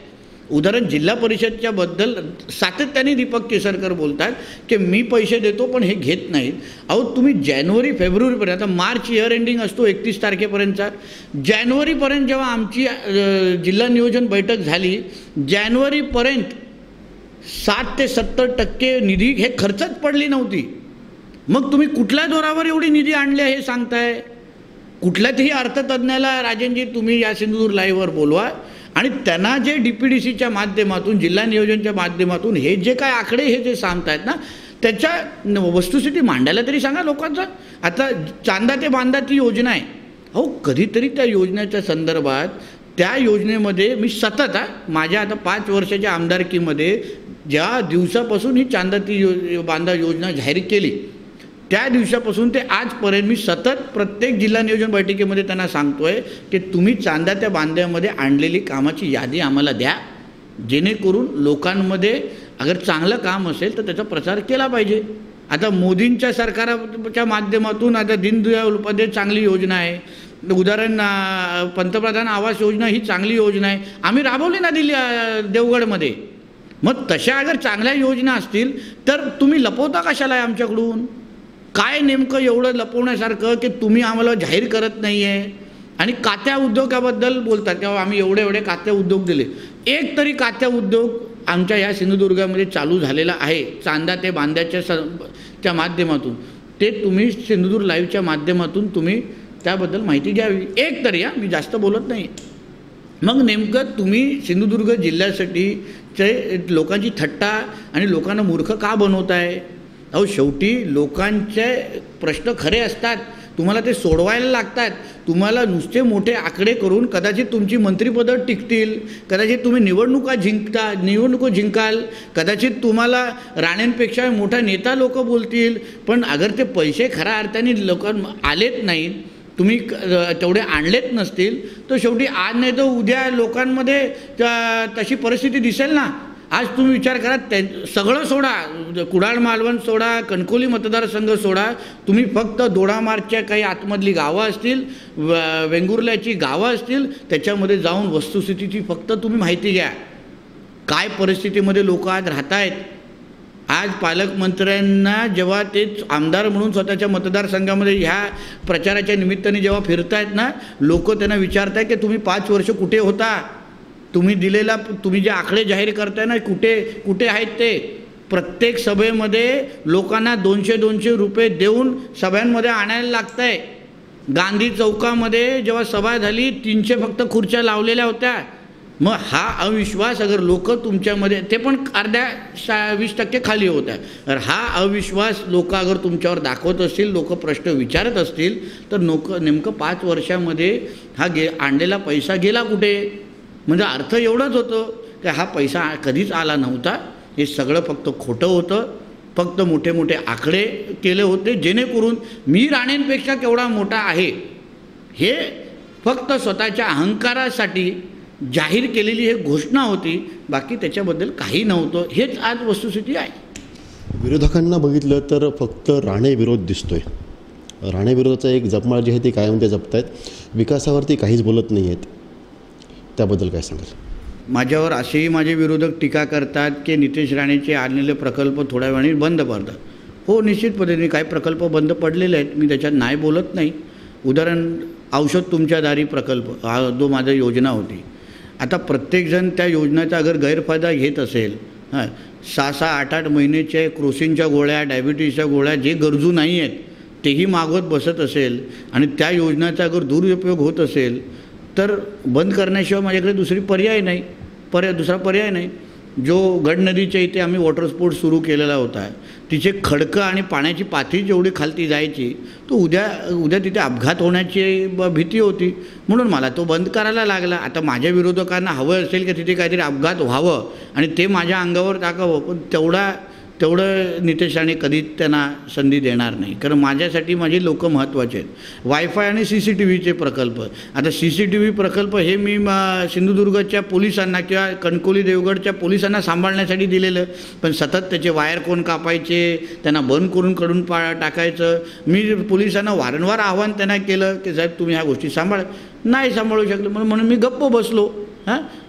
उदाहरण जिल्हा परिषदच्या बद्दल सातत्याने दीपक केसरकर बोलतात की मी पैसे देतो पण हे घेत नाहीत. अहो तुम्ही जानेवारी फेब्रुवारीपर्यंत, आता मार्च इयर एंडिंग असतो 31 तारखेपर्यंतचा, जानेवारीपर्यंत जेव्हा आमची जिल्हा नियोजन बैठक झाली, जानेवारीपर्यंत 60 ते 70% निधी हे खर्चच पडली नव्हती. मग तुम्ही कुठल्या जोरावर एवढी निधी आणली हे सांगताय? कुठल्यातही अर्थतज्ञाला राजनजी तुम्ही या सिंधुदुर्ग लाईव्हवर बोलवा आणि त्यांना जे DPDCच्या माध्यमातून, जिल्हा नियोजनच्या माध्यमातून हे जे काय आकडे हे जे सांगतायत ना, त्याच्या वस्तुस्थिती मांडायला तरी सांगा लोकांचा. आता चांदा ते बांधा ती योजना आहे, अहो कधीतरी त्या योजनेच्या संदर्भात, त्या योजनेमध्ये मी सतत माझ्या आता 5 वर्षाच्या आमदारकीमध्ये ज्या दिवसापासून ही चांदा ती बांधा योजना जाहीर केली त्या दिवसापासून ते आजपर्यंत मी सतत प्रत्येक जिल्हा नियोजन बैठकीमध्ये त्यांना सांगतोय की तुम्ही चांदा त्या बांध्यामध्ये आणलेली कामाची यादी आम्हाला द्या, जेणेकरून लोकांमध्ये अगर चांगलं काम असेल तर त्याचा प्रचार केला पाहिजे. आता मोदींच्या सरकाराच्या माध्यमातून आता दीनदयाळ उपाध्याय चांगली योजना आहे, उदाहरण पंतप्रधान आवास योजना ही चांगली योजना आहे, आम्ही राबवली ना देवगडमध्ये. मग तशा अगर चांगल्या योजना असतील तर तुम्ही लपवता कशाला आहे आमच्याकडून? काय नेमकं एवढं लपवण्यासारखं की तुम्ही आम्हाला जाहीर करत नाही आहे? आणि कात्या उद्योगाबद्दल बोलतात तेव्हा आम्ही एवढे कात्या उद्योग दिले. एक तरी कात्या उद्योग आमच्या या सिंधुदुर्गामध्ये चालू झालेला आहे चांदा ते बांध्याच्या माध्यमातून, ते तुम्ही सिंधुदुर्ग लाईव्हच्या माध्यमातून तुम्ही त्याबद्दल माहिती घ्यावी. एक तरी मी जास्त बोलत नाही. मग नेमकं तुम्ही सिंधुदुर्ग जिल्ह्यासाठी लोकांची थट्टा आणि लोकांना मूर्ख का बनवताय? अहो शेवटी लोकांचे प्रश्न खरे असतात, तुम्हाला ते सोडवायला लागतात. तुम्हाला नुसते मोठे आकडे करून कदाचित तुमची मंत्रिपदं टिकतील, कदाचित तुम्ही निवडणुका जिंकाल, कदाचित तुम्हाला राण्यांपेक्षा मोठा नेता लोक बोलतील, पण अगर ते पैसे खऱ्या अर्थाने आलेत नाहीत, तुम्ही तेवढे आणलेत नसतील, तर शेवटी आज नाही तर उद्या लोकांमध्ये तशी परिस्थिती दिसेल ना. आज तुम्ही विचार करा, सगळं सोडा, कुडाळ मालवण सोडा, कणकवली मतदारसंघ सोडा, तुम्ही फक्त दोडामार्गच्या काही आतमधली गावं असतील, वेंगुर्ल्याची गावं असतील, त्याच्यामध्ये जाऊन वस्तुस्थितीची फक्त तुम्ही माहिती घ्या. काय परिस्थितीमध्ये लोक आज राहत आहेत. आज पालकमंत्र्यांना जेव्हा ते आमदार म्हणून स्वतःच्या मतदारसंघामध्ये ह्या प्रचाराच्या निमित्ताने जेव्हा फिरतायत ना, लोक त्यांना विचारताय की तुम्ही 5 वर्ष कुठे होता? तुम्ही जे आकडे जाहीर करताय ना, कुठे आहेत ते? प्रत्येक सभेमध्ये लोकांना 200 रुपये देऊन सभ्यांमध्ये आणायला लागतं आहे. गांधी चौकामध्ये जेव्हा सभा झाली 300 फक्त खुर्च्या लावलेल्या होत्या. मग हा अविश्वास अगर लोक तुमच्यामध्ये, ते पण अर्ध्या 20% खाली होत्या, तर हा अविश्वास लोक अगर तुमच्यावर दाखवत असतील, लोक प्रश्न विचारत असतील, तर नेमकं 5 वर्षामध्ये हा आणलेला पैसा गेला कुठे? म्हणजे अर्थ एवढंच होतं की हा पैसा कधीच आला नव्हता, हे सगळं फक्त खोटं होतं, फक्त मोठे आकडे केले होते, जेणेकरून मी राणेंपेक्षा केवढा मोठा आहे हे फक्त स्वतःच्या अहंकारासाठी जाहीर केलेली हे घोषणा होती, बाकी त्याच्याबद्दल काही नव्हतं. हेच आज वस्तुस्थिती आहे. विरोधकांना बघितलं तर फक्त राणे विरोध दिसतोय. राणे विरोधाचा एक जपमाळ जी आहे ती कायम ते जपत आहेत, विकासावरती काहीच बोलत नाही आहेत. त्याबद्दल काय सांगाल? माझ्यावर असेही माझे विरोधक टीका करतात की नितेश राणेचे आणलेले प्रकल्प थोड्या वेळाने बंद पडतात. हो, निश्चित पद्धतीने काही प्रकल्प बंद पडलेले आहेत, मी त्याच्यात नाही बोलत नाही. उदाहरण औषध तुमच्या दारी प्रकल्प, हा जो माझी योजना होती. आता प्रत्येकजण त्या योजनेचा अगर गैरफायदा घेत असेल, 6-6, 8-8 महिन्याचे क्रोसिनच्या गोळ्या, डायबिटीसच्या गोळ्या जे गरजू नाही आहेत तेही मागवत बसत असेल आणि त्या योजनेचा अगर दुरुपयोग होत असेल तर बंद करण्याशिवाय माझ्याकडे दुसरा पर्याय नाही. जो गड नदीच्या इथे आम्ही वॉटर स्पोर्ट्स सुरू केलेला होता, तिचे खडकं आणि पाण्याची पातळी जेवढी खालती जायची, तो उद्या तिथे अपघात होण्याची भीती होती, म्हणून मला तो बंद करायला लागला. आता माझ्या विरोधकांना हवं असेल की तिथे काहीतरी अपघात व्हावं आणि ते माझ्या अंगावर टाकावं, पण तेवढं नितेश राणे कधीच त्यांना संधी देणार नाही, कारण माझ्यासाठी माझी लोकं महत्त्वाचे आहेत. वायफाय आणि CCTVचे प्रकल्प, आता CCTV प्रकल्प हे मी सिंधुदुर्गच्या पोलिसांना किंवा कणकवली देवगडच्या पोलिसांना सांभाळण्यासाठी दिलेलं, पण सतत त्याचे वायर कोण कापायचे, त्यांना बंद करून टाकायचं. मी पोलिसांना वारंवार आव्हान त्यांना केलं की साहेब तुम्ही ह्या गोष्टी नाही सांभाळू शकले, म्हणून मी गप्प बसलो.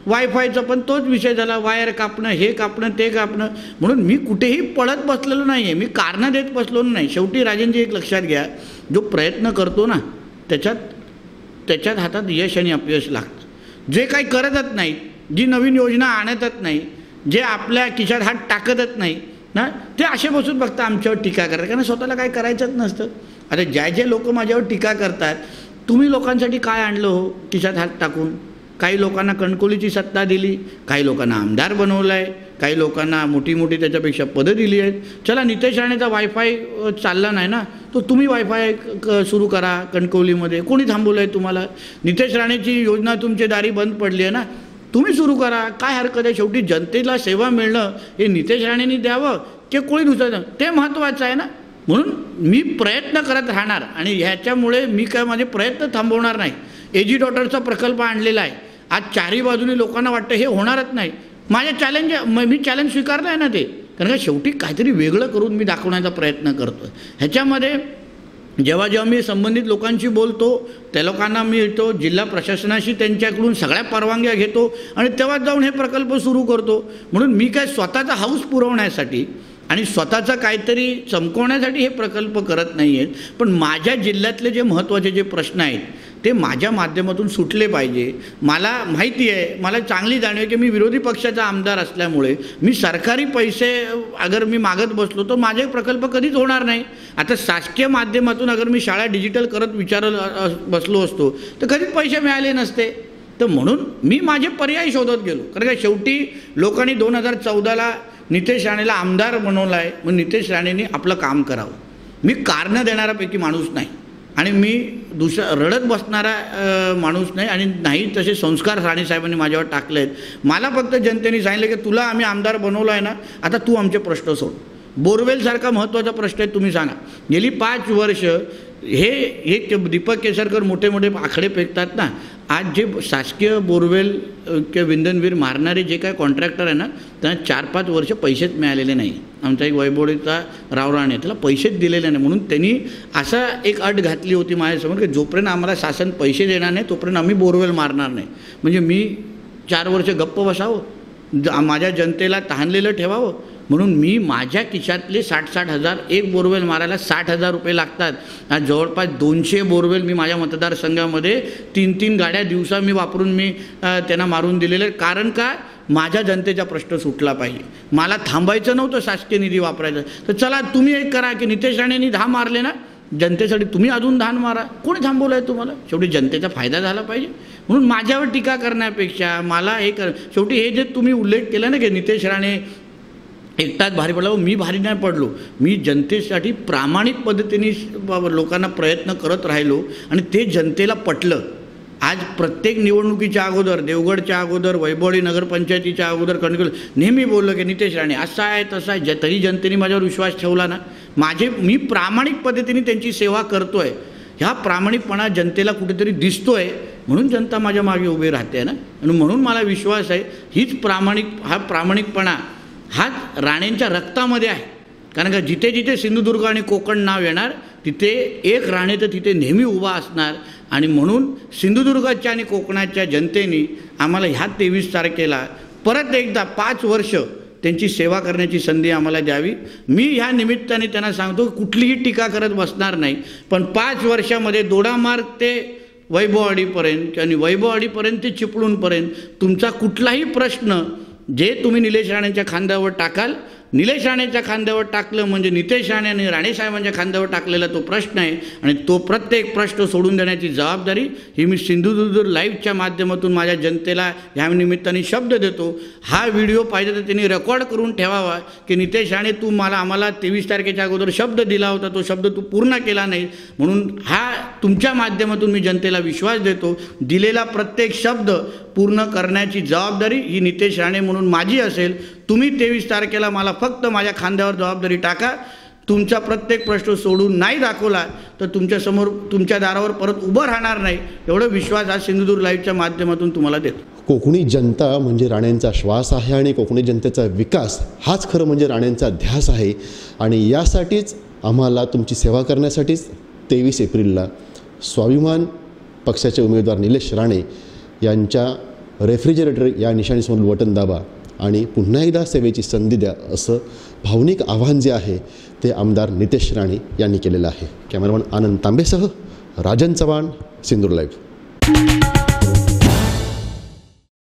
वायफायचा पण तोच विषय झाला, वायर कापणं, हे कापणं, ते कापणं, म्हणून मी कुठेही पळत बसलेलो नाही आहे, मी कारणं देत बसलो नाही. शेवटी राजनजी एक लक्षात घ्या, जो प्रयत्न करतो ना त्याच्यात हातात यश आणि अपयश लागतं. जे काही करतच नाही, जी नवीन योजना आणतच नाही, जे आपल्या खिशात हात टाकतच नाही ना, ते असे बसून फक्त आमच्यावर टीका करतात, कारण स्वतःला काय करायचंच नसतं. आता जे लोक माझ्यावर टीका करतात, तुम्ही लोकांसाठी काय आणलं हो खिशात हात टाकून? काही लोकांना कणकवलीची सत्ता दिली, काही लोकांना आमदार बनवलं आहे, काही लोकांना मोठी त्याच्यापेक्षा पदं दिली आहेत. चला, नितेश राणेचा वायफाय चालला नाही ना, तो तुम्ही वायफाय सुरू करा कणकवलीमध्ये, कोणी थांबवलं आहे तुम्हाला? नितेश राणेची योजना तुमची दारी बंद पडली आहे ना, तुम्ही सुरू करा, काय हरकत आहे? शेवटी जनतेला सेवा मिळणं हे नितेश राणेंनी द्यावं की कोणी दुसरं, ते महत्त्वाचं आहे ना. म्हणून मी प्रयत्न करत राहणार आणि ह्याच्यामुळे मी काय माझे प्रयत्न थांबवणार नाही. एजी डॉटरचा प्रकल्प आणलेला आहे, आज चारही बाजूने लोकांना वाटतं हे होणारच नाही. मी चॅलेंज स्वीकारलं आहे ना ते, कारण का शेवटी काहीतरी वेगळं करून मी दाखवण्याचा प्रयत्न करतो. ह्याच्यामध्ये जेव्हा मी संबंधित लोकांशी बोलतो, त्या लोकांना मी येतो, जिल्हा प्रशासनाशी त्यांच्याकडून सगळ्या परवानग्या घेतो आणि तेव्हा जाऊन हे प्रकल्प सुरू करतो. म्हणून मी काय स्वतःचा हाऊस पुरवण्यासाठी आणि स्वतःचा काहीतरी चमकवण्यासाठी हे प्रकल्प करत नाही आहेत, पण माझ्या जिल्ह्यातले जे महत्त्वाचे जे प्रश्न आहेत ते माझ्या माध्यमातून सुटले पाहिजे. मला माहिती आहे, मला चांगली जाणीव आहे की मी विरोधी पक्षाचा आमदार असल्यामुळे मी सरकारी पैसे अगर मी मागत बसलो तर माझे प्रकल्प कधीच होणार नाही. आता शासकीय माध्यमातून अगर मी शाळा डिजिटल करत बसलो असतो तर कधीच पैसे मिळाले नसते. तर म्हणून मी माझे पर्याय शोधत गेलो, कारण का शेवटी लोकांनी 2014ला नितेश राणेला आमदार बनवलं आहे, मग नितेश राणेंनी आपलं काम करावं. मी कारणं देणाऱ्यापैकी माणूस नाही आणि मी रडत बसणारा माणूस नाही आणि नाही तसे संस्कार राणेसाहेबांनी माझ्यावर टाकले आहेत. मला फक्त जनतेने सांगितलं की तुला आम्ही आमदार बनवलं आहे ना, आता तू आमचे प्रश्न सोड. बोरवेलसारखा महत्त्वाचा प्रश्न आहे, तुम्ही सांगा. गेली 5 वर्ष हे दीपक केसरकर मोठे आकडे फेकतात ना, आज जे शासकीय बोरवेल किंवा विंधनवीर मारणारे जे काय कॉन्ट्रॅक्टर आहे ना, त्यांना 4-5 वर्ष पैसेच मिळालेले नाही. आमचा एक वैभवडीचा रावराणे, त्याला पैसेच दिलेले नाही, म्हणून त्यांनी असा एक अट घातली होती माझ्यासमोर की जोपर्यंत आम्हाला शासन पैसे देणार नाही तोपर्यंत आम्ही बोरवेल मारणार नाही. म्हणजे मी 4 वर्ष गप्प बसावं, माझ्या जनतेला तहानलेलं ठेवावं, म्हणून मी माझ्या खिशातले 60-60 हजार, एक बोरवेल मारायला 60,000 रुपये लागतात. आज जवळपास 200 बोरवेल मी माझ्या मतदारसंघामध्ये 3-3 गाड्या दिवसा मी वापरून मी त्यांना मारून दिलेले. कारण का? माझ्या जनतेचा प्रश्न सुटला पाहिजे. मला थांबायचं नव्हतं शासकीय निधी वापरायचं. तर चला तुम्ही एक करा की नितेश राणेंनी 10 मारले ना जनतेसाठी, तुम्ही अजून 10 मारा. कोणी थांबवलं आहे तुम्हाला? शेवटी जनतेचा फायदा झाला पाहिजे. म्हणून माझ्यावर टीका करण्यापेक्षा मला हे शेवटी हे जे तुम्ही उल्लेख केला ना की नितेश राणे एकटाच भारी पडला, मी भारी नाही पडलो. मी जनतेसाठी प्रामाणिक पद्धतीने लोकांना प्रयत्न करत राहिलो आणि ते जनतेला पटलं. आज प्रत्येक निवडणुकीच्या अगोदर, देवगडच्या अगोदर, वैभवडी नगरपंचायतीच्या अगोदर कणकवली नेहमी बोललो की नितेश राणे असा आहे तसा आहे, तरी जनतेने माझ्यावर विश्वास ठेवला ना. मी प्रामाणिक पद्धतीने त्यांची सेवा करतो आहे. ह्या प्रामाणिकपणा जनतेला कुठेतरी दिसतो आहे, म्हणून जनता माझ्या मागे उभी राहते ना. आणि म्हणून मला विश्वास आहे हा प्रामाणिकपणा हा राणेंच्या रक्तामध्ये आहे. कारण का जिथे सिंधुदुर्ग आणि कोकण नाव येणार तिथे एक राणे तर तिथे नेहमी उभा असणार. आणि म्हणून सिंधुदुर्गाच्या आणि कोकणाच्या जनतेने आम्हाला ह्या 23 तारखेला परत एकदा 5 वर्ष त्यांची सेवा करण्याची संधी आम्हाला द्यावी. मी ह्या निमित्ताने त्यांना सांगतो कुठलीही टीका करत बसणार नाही, पण 5 वर्षामध्ये दोडामार्ग ते वैभववाडीपर्यंत आणि वैभववाडीपर्यंत ते चिपळूणपर्यंत तुमचा कुठलाही प्रश्न जे तुम्ही निलेश राणेंच्या खांद्यावर टाकाल निलेश राणेच्या खांद्यावर टाकलं म्हणजे नितेश राणे आणि राणे साहेबांच्या खांद्यावर टाकलेला तो प्रश्न आहे आणि तो प्रत्येक प्रश्न सोडून देण्याची जबाबदारी ही मी सिंधुदुर्ग लाईव्हच्या माध्यमातून माझ्या जनतेला ह्या निमित्ताने शब्द देतो. हा व्हिडिओ पाहिजे तर त्यांनी रेकॉर्ड करून ठेवावा की नितेश राणे तू आम्हाला 23 तारखेच्या अगोदर शब्द दिला होता, तो शब्द तू पूर्ण केला नाही. म्हणून हा तुमच्या माध्यमातून मी जनतेला विश्वास देतो, दिलेला प्रत्येक शब्द पूर्ण करण्याची जबाबदारी ही नितेश राणे म्हणून माझी असेल. तुम्ही 23 तारखेला मला फक्त माझ्या खांद्यावर जबाबदारी टाका. तुमचा प्रत्येक प्रश्न सोडून नाही दाखवला तर तुमच्यासमोर तुमच्या दारावर परत उभं राहणार नाही, एवढं विश्वास आज सिंधुदुर्ग लाईव्हच्या माध्यमातून तुम्हाला देतो. कोकणी जनता म्हणजे राणेंचा श्वास आहे आणि कोकणी जनतेचा विकास हाच खरं म्हणजे राणेंचा ध्यास आहे. आणि यासाठीच आम्हाला तुमची सेवा करण्यासाठीच 23 एप्रिलला स्वाभिमान पक्षाचे उमेदवार निलेश राणे यांच्या रेफ्रिजरेटर या निशाणीसमोर बटन दाबा आणि पुन्हा एकदा सेवेची संधी द्या असं भावनिक आवाहन जे आहे ते आमदार नितेश राणे यांनी केलेलं आहे. कॅमेरामन आनंद तांबेसह राजन चव्हाण, सिंधुदुर्ग लाईव्ह.